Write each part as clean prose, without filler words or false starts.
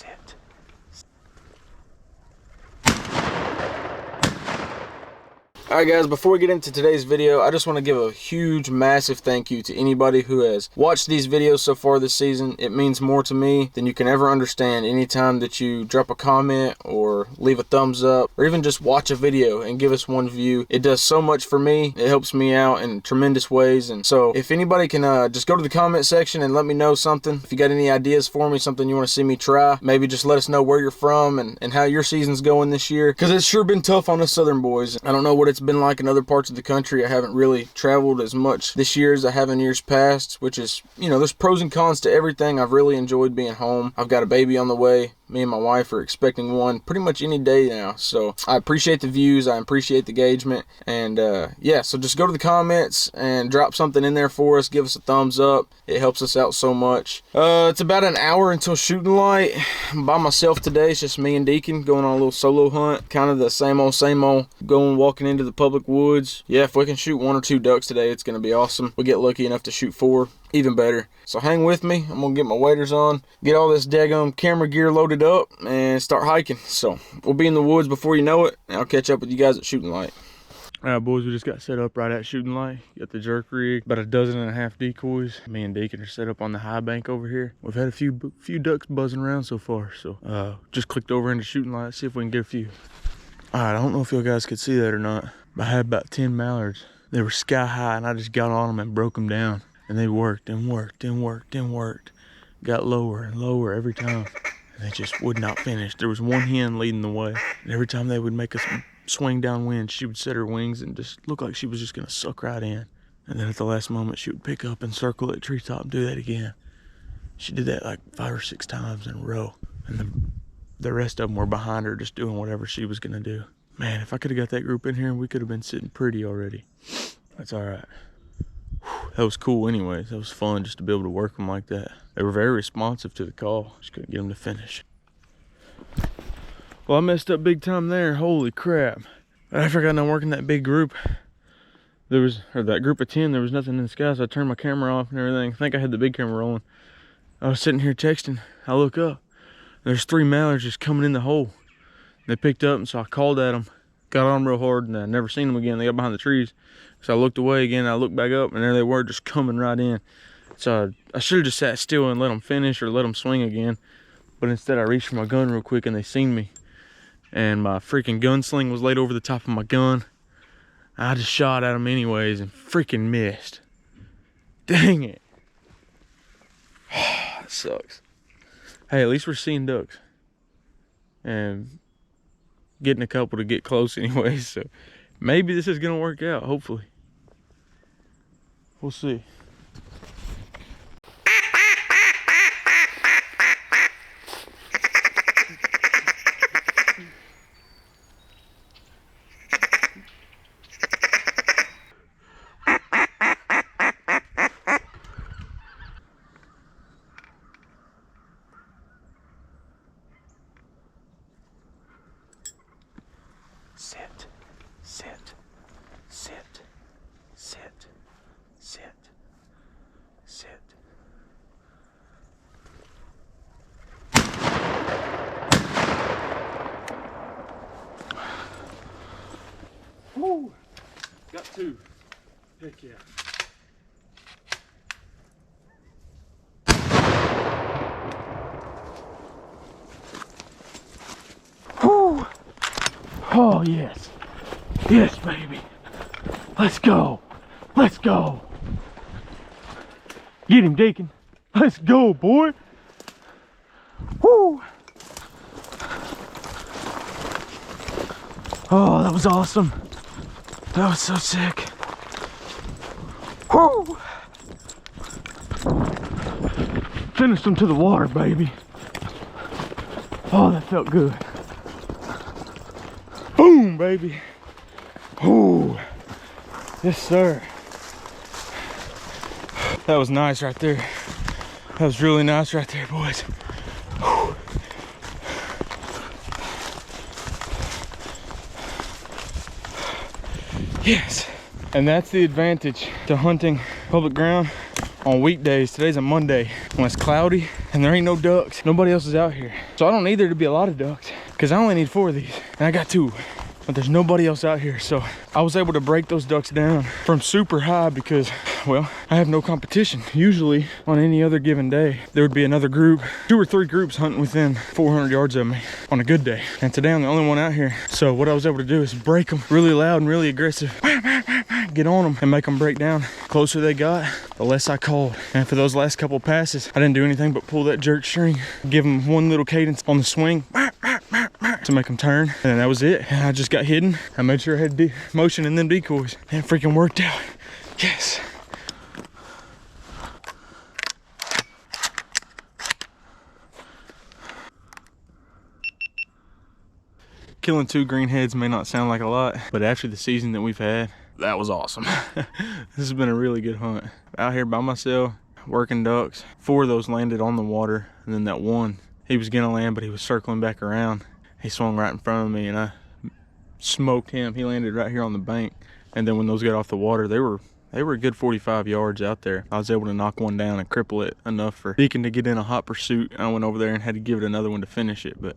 Sit. Alright guys, before we get into today's video, I just want to give a huge, massive thank you to anybody who has watched these videos so far this season. It means more to me than you can ever understand. Anytime that you drop a comment or leave a thumbs up or even just watch a video and give us one view, it does so much for me. It helps me out in tremendous ways. And so if anybody can just go to the comment section and let me know something, if you got any ideas for me, something you want to see me try, maybe just let us know where you're from and how your season's going this year, because it's sure been tough on us Southern boys. I don't know what it's been like in other parts of the country. I haven't really traveled as much this year as I have in years past, which is, you know, there's pros and cons to everything. I've really enjoyed being home. I've got a baby on the way. Me and my wife are expecting one pretty much any day now. So I appreciate the views. I appreciate the engagement. And yeah, so just go to the comments and drop something in there for us. Give us a thumbs up. It helps us out so much. It's about an hour until shooting light. I'm by myself today. It's just me and Deacon going on a little solo hunt. Kind of the same old, walking into the public woods. Yeah, if we can shoot 1 or 2 ducks today, it's going to be awesome. We get lucky enough to shoot 4. Even better. So hang with me. I'm gonna get my waders on, get all this daggum camera gear loaded up, and start hiking. So we'll be in the woods before you know it, and I'll catch up with you guys at shooting light. All right, boys, we just got set up right at shooting light. Got the jerk rig, about 12.5 decoys. Me and Deacon are set up on the high bank over here. We've had a few ducks buzzing around so far, so just clicked over into shooting light, see if we can get a few. All right, I don't know if you guys could see that or not, but I had about 10 mallards. They were sky high, and I just got on them and broke them down. And they worked and worked and worked and worked. Got lower and lower every time. And they just would not finish. There was one hen leading the way. And every time they would make us swing downwind, she would set her wings and just look like she was just going to suck right in. And then at the last moment, she would pick up and circle at treetop and do that again. She did that like 5 or 6 times in a row. And the rest of them were behind her just doing whatever she was going to do. Man, if I could have got that group in here, we could have been sitting pretty already. That's all right. That was cool anyways. That was fun just to be able to work them like that. They were very responsive to the call. Just couldn't get them to finish. Well, I messed up big time there. Holy crap. I forgot I'm working that big group. That group of 10, there was nothing in the sky, so I turned my camera off and everything. I think I had the big camera rolling. I was sitting here texting. I look up. There's 3 mallards just coming in the hole. They picked up, and so I called at them. Got on them real hard, and I never seen them again. They got behind the trees. So I looked away again, I looked back up, and there they were just coming right in. So I should have just sat still and let them finish or let them swing again. But instead I reached for my gun real quick and they seen me. And my freaking gunsling was laid over the top of my gun. I just shot at them anyways and freaking missed. Dang it. That sucks. Hey, at least we're seeing ducks. And getting a couple to get close anyways, so maybe this is gonna work out, hopefully. We'll see. Sit, sit, sit, sit, sit, sit. Woo! Got 2. Heck yeah. Woo! Oh, yes. Yes, baby. Let's go. Let's go. Get him, Deacon. Let's go, boy. Woo! Oh, that was awesome. That was so sick. Woo! Finished them to the water, baby. Oh, that felt good. Boom, baby. Ooh. Yes, sir. That was nice right there. That was really nice right there, boys. Whew. Yes. And that's the advantage to hunting public ground on weekdays. Today's a Monday when it's cloudy and there ain't no ducks. Nobody else is out here. So I don't need there to be a lot of ducks because I only need 4 of these and I got 2. But there's nobody else out here. So I was able to break those ducks down from super high because, well, I have no competition. Usually on any other given day, there would be another group, 2 or 3 groups hunting within 400 yards of me on a good day. And today I'm the only one out here. So what I was able to do is break them really loud and really aggressive. Get on them and make them break down. The closer they got, the less I called. And for those last couple of passes, I didn't do anything but pull that jerk string, give them one little cadence on the swing to make them turn, and then that was it. And I just got hidden. I made sure I had motion and then decoys, and it freaking worked out. Yes. Killing 2 greenheads may not sound like a lot, but after the season that we've had, that was awesome. This has been a really good hunt. Out here by myself, working ducks. 4 of those landed on the water, and then that one, he was gonna land, but he was circling back around. He swung right in front of me and I smoked him. He landed right here on the bank. And then when those got off the water, they were a good 45 yards out there. I was able to knock one down and cripple it enough for Deacon to get in a hot pursuit. I went over there and had to give it another one to finish it. But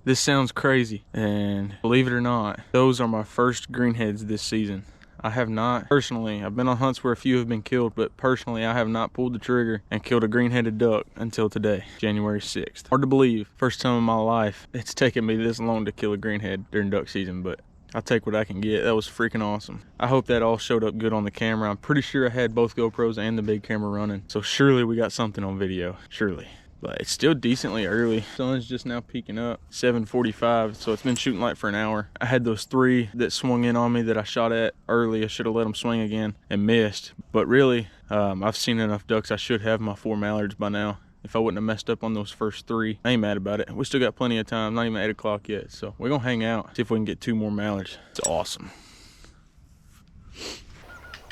this sounds crazy. And believe it or not, those are my first greenheads this season. I have not, personally, I've been on hunts where a few have been killed, but personally I have not pulled the trigger and killed a green-headed duck until today, January 6th. Hard to believe, first time in my life it's taken me this long to kill a greenhead during duck season, but I'll take what I can get. That was freaking awesome. I hope that all showed up good on the camera. I'm pretty sure I had both GoPros and the big camera running, so surely we got something on video, surely. But it's still decently early. Sun's just now peeking up, 7:45, so it's been shooting light for an hour. I had those 3 that swung in on me that I shot at early. I should have let them swing again and missed. But really, I've seen enough ducks. I should have my 4 mallards by now. If I wouldn't have messed up on those first 3, I ain't mad about it. We still got plenty of time, not even 8 o'clock yet. So we're gonna hang out, see if we can get 2 more mallards. It's awesome.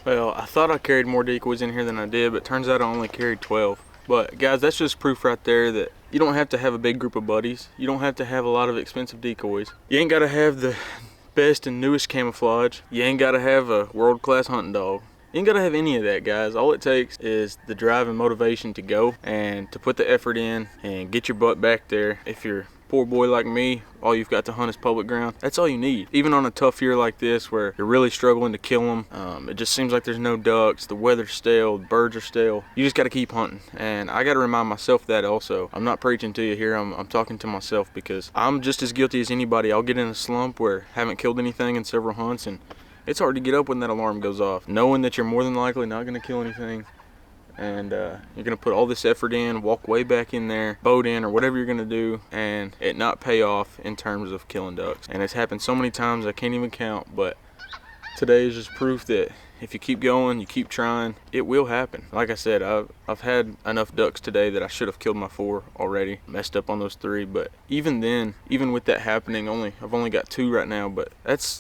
Well, I thought I carried more decoys in here than I did, but turns out I only carried 12. But guys, that's just proof right there that you don't have to have a big group of buddies. You don't have to have a lot of expensive decoys. You ain't gotta have the best and newest camouflage. You ain't gotta have a world-class hunting dog. You ain't gotta have any of that, guys. All it takes is the drive and motivation to go and to put the effort in and get your butt back there. If you're a poor boy like me, all you've got to hunt is public ground. That's all you need. Even on a tough year like this where you're really struggling to kill them, it just seems like there's no ducks, the weather's stale, the birds are stale. You just gotta keep hunting. And I gotta remind myself that also. I'm not preaching to you here, I'm talking to myself because I'm just as guilty as anybody. I'll get in a slump where I haven't killed anything in several hunts and it's hard to get up when that alarm goes off, knowing that you're more than likely not gonna kill anything. And you're gonna put all this effort in, walk way back in there, boat in, or whatever you're gonna do, and it not pay off in terms of killing ducks. And it's happened so many times I can't even count, but today is just proof that if you keep going, you keep trying, it will happen. Like I said, I've had enough ducks today that I should have killed my 4 already, messed up on those 3, but even then, even with that happening, I've only got 2 right now, but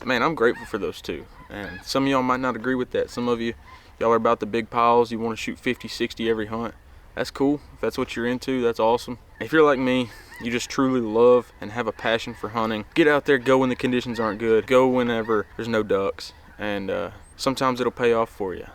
man, I'm grateful for those 2. And some of y'all might not agree with that. Some of y'all are about the big piles, you want to shoot 50, 60 every hunt. That's cool. If that's what you're into, that's awesome. If you're like me, you just truly love and have a passion for hunting, get out there, go when the conditions aren't good, go whenever there's no ducks, and sometimes it'll pay off for you.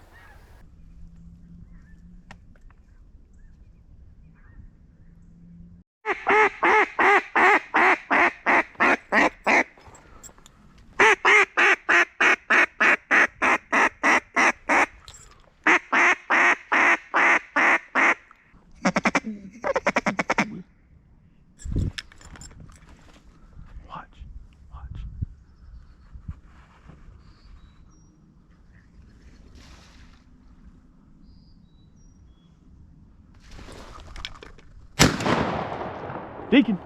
Deacon,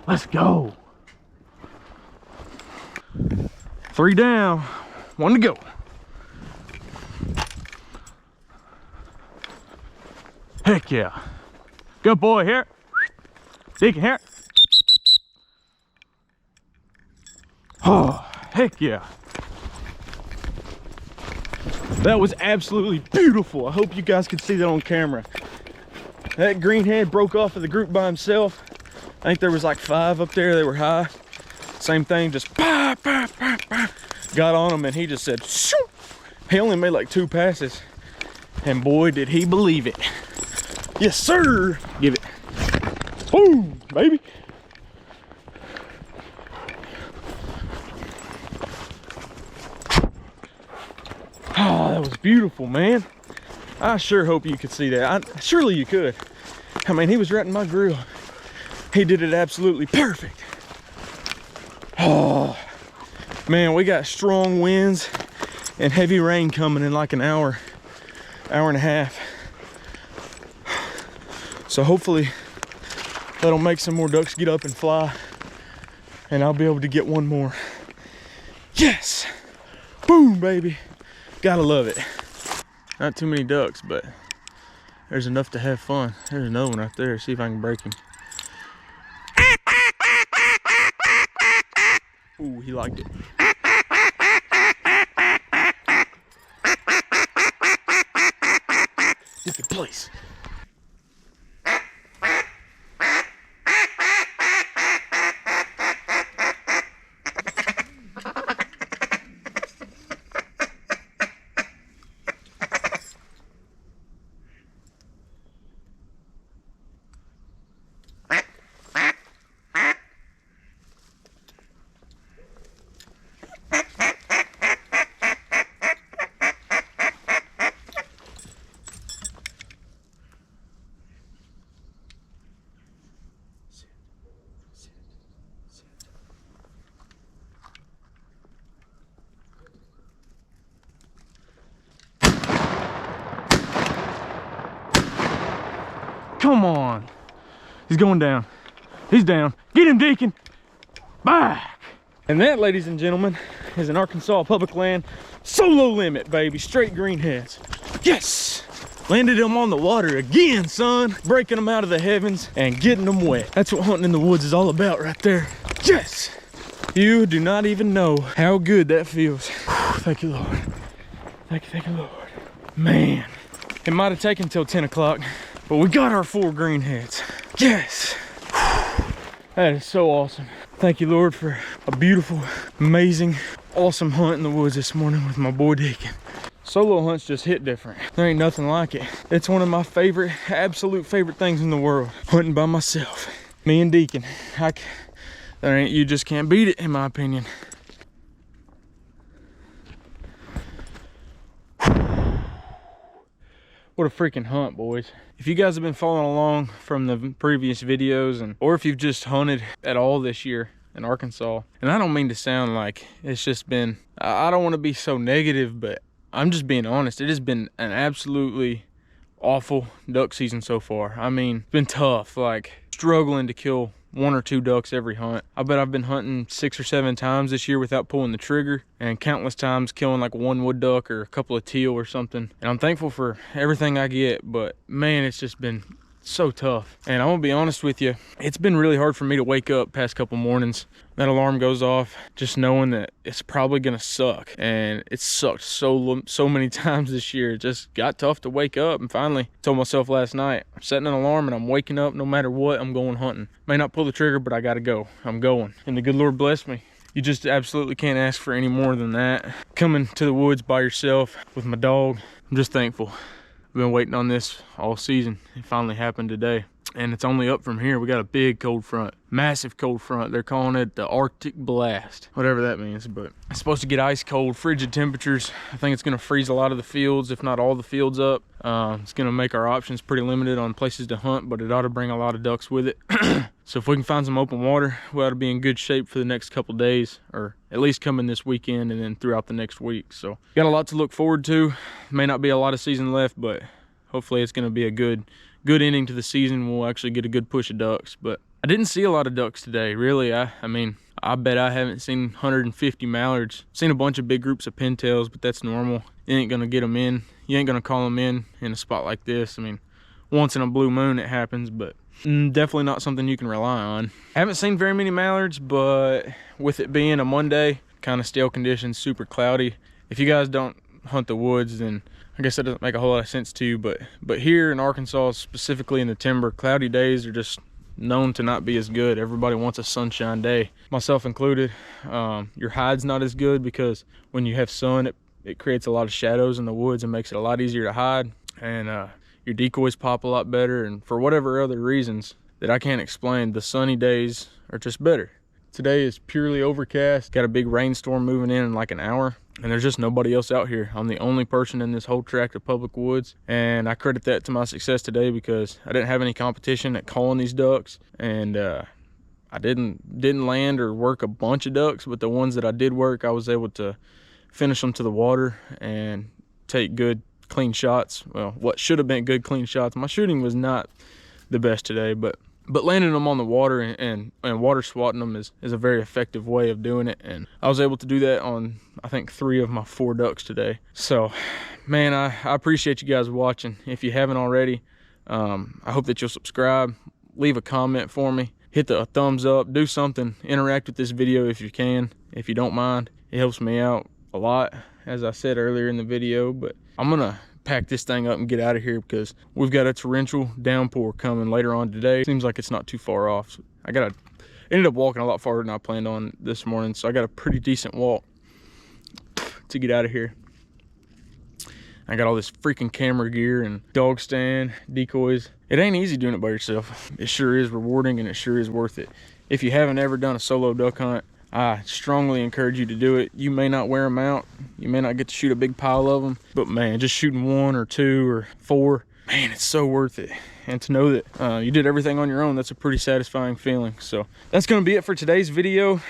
let's go. 3 down, 1 to go. Heck yeah. Good boy here. Deacon here. Oh, heck yeah. That was absolutely beautiful. I hope you guys can see that on camera. That greenhead broke off of the group by himself. I think there was like 5 up there. They were high. Same thing, just bah, bah, bah, bah. Got on him and he just said, shoo. He only made like 2 passes And boy, did he believe it. Yes, sir. Give it. Boom, baby. Oh, that was beautiful, man. I sure hope you could see that. Surely you could. I mean, he was right in my grill. He did it absolutely perfect. Oh, man, we got strong winds and heavy rain coming in like an hour and a half. So hopefully that'll make some more ducks get up and fly, and I'll be able to get one more. Yes! Boom, baby. Gotta love it. Not too many ducks, but there's enough to have fun. There's another one right there. See if I can break him. Ooh, he liked it. Look at place. Come on. He's going down. He's down. Get him, Deacon. Back. And that, ladies and gentlemen, is an Arkansas public land solo limit, baby. Straight greenheads. Yes. Landed them on the water again, son. Breaking them out of the heavens and getting them wet. That's what hunting in the woods is all about right there. Yes. You do not even know how good that feels. Whew, thank you, Lord. Thank you, Lord. Man, it might have taken till 10 o'clock. But we got our 4 greenheads. Yes. That is so awesome. Thank you, Lord, for a beautiful, amazing, awesome hunt in the woods this morning with my boy Deacon. Solo hunts just hit different. There ain't nothing like it. It's one of my favorite, absolute favorite things in the world. Hunting by myself. Me and Deacon. You just can't beat it, in my opinion. What a freaking hunt, boys. If you guys have been following along from the previous videos, or if you've just hunted at all this year in Arkansas, and I don't mean to sound like it's just been, I don't want to be so negative, but I'm just being honest. It has been an absolutely awful duck season so far. I mean, it's been tough, like struggling to kill 1 or 2 ducks every hunt. I bet I've been hunting 6 or 7 times this year without pulling the trigger, and countless times killing like 1 wood duck or a couple of teal or something. And I'm thankful for everything I get, but man, it's just been so tough. And I'm gonna be honest with you, it's been really hard for me to wake up past couple mornings. That alarm goes off just knowing that it's probably gonna suck, and it sucked so many times this year. It just got tough to wake up, and finally told myself last night, I'm setting an alarm and I'm waking up. No matter what, I'm going hunting. May not pull the trigger, but I gotta go. I'm going, and the good Lord bless me. You just absolutely can't ask for any more than that. Coming to the woods by yourself with my dog, I'm just thankful. I've been waiting on this all season. It finally happened today. And it's only up from here. We got a big cold front, massive cold front. They're calling it the Arctic blast, whatever that means. But it's supposed to get ice cold, frigid temperatures. I think it's gonna freeze a lot of the fields, if not all the fields up. It's gonna make our options pretty limited on places to hunt, but it ought to bring a lot of ducks with it. So if we can find some open water, we ought to be in good shape for the next couple days, or at least coming this weekend and then throughout the next week. So got a lot to look forward to. May not be a lot of season left, but hopefully it's gonna be a good ending to the season. We'll actually get a good push of ducks. But I didn't see a lot of ducks today, really. I mean, I bet I haven't seen 150 mallards. Seen a bunch of big groups of pintails, but that's normal. You ain't gonna get them in. You ain't gonna call them in a spot like this. I mean, once in a blue moon it happens, but definitely not something you can rely on. I haven't seen very many mallards, but with it being a Monday, kind of stale conditions, super cloudy. If you guys don't hunt the woods, then I guess that doesn't make a whole lot of sense to you, but here in Arkansas, specifically in the timber, cloudy days are just known to not be as good. Everybody wants a sunshine day, myself included. Your hide's not as good because when you have sun, it creates a lot of shadows in the woods and makes it a lot easier to hide. and your decoys pop a lot better, and for whatever other reasons that I can't explain, the sunny days are just better. Today is purely overcast. Got a big rainstorm moving in like an hour, and there's just nobody else out here. I'm the only person in this whole tract of public woods, and I credit that to my success today because I didn't have any competition at calling these ducks, and I didn't land or work a bunch of ducks, but the ones that I did work, I was able to finish them to the water and take good clean shots. Well, what should have been good clean shots. My shooting was not the best today, but landing them on the water and water swatting them is a very effective way of doing it. And I was able to do that on, I think, 3 of my 4 ducks today. So, man, I appreciate you guys watching. If you haven't already, I hope that you'll subscribe, leave a comment for me, hit the thumbs up, do something, interact with this video if you can, if you don't mind. It helps me out a lot, as I said earlier in the video. But I'm gonna pack this thing up and get out of here because we've got a torrential downpour coming later on today. Seems like it's not too far off. So ended up walking a lot farther than I planned on this morning, so I got a pretty decent walk to get out of here. I got all this freaking camera gear and dog stand, decoys. It ain't easy doing it by yourself. It sure is rewarding, and it sure is worth it. If you haven't ever done a solo duck hunt, I strongly encourage you to do it. You may not wear them out, you may not get to shoot a big pile of them, but man, just shooting 1 or 2 or 4, man, it's so worth it. And to know that you did everything on your own, that's a pretty satisfying feeling. So that's gonna be it for today's video.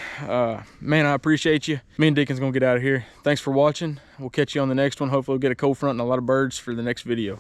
Man, I appreciate you. Me and Deacon's gonna get out of here. Thanks for watching. We'll catch you on the next one. Hopefully we'll get a cold front and a lot of birds for the next video.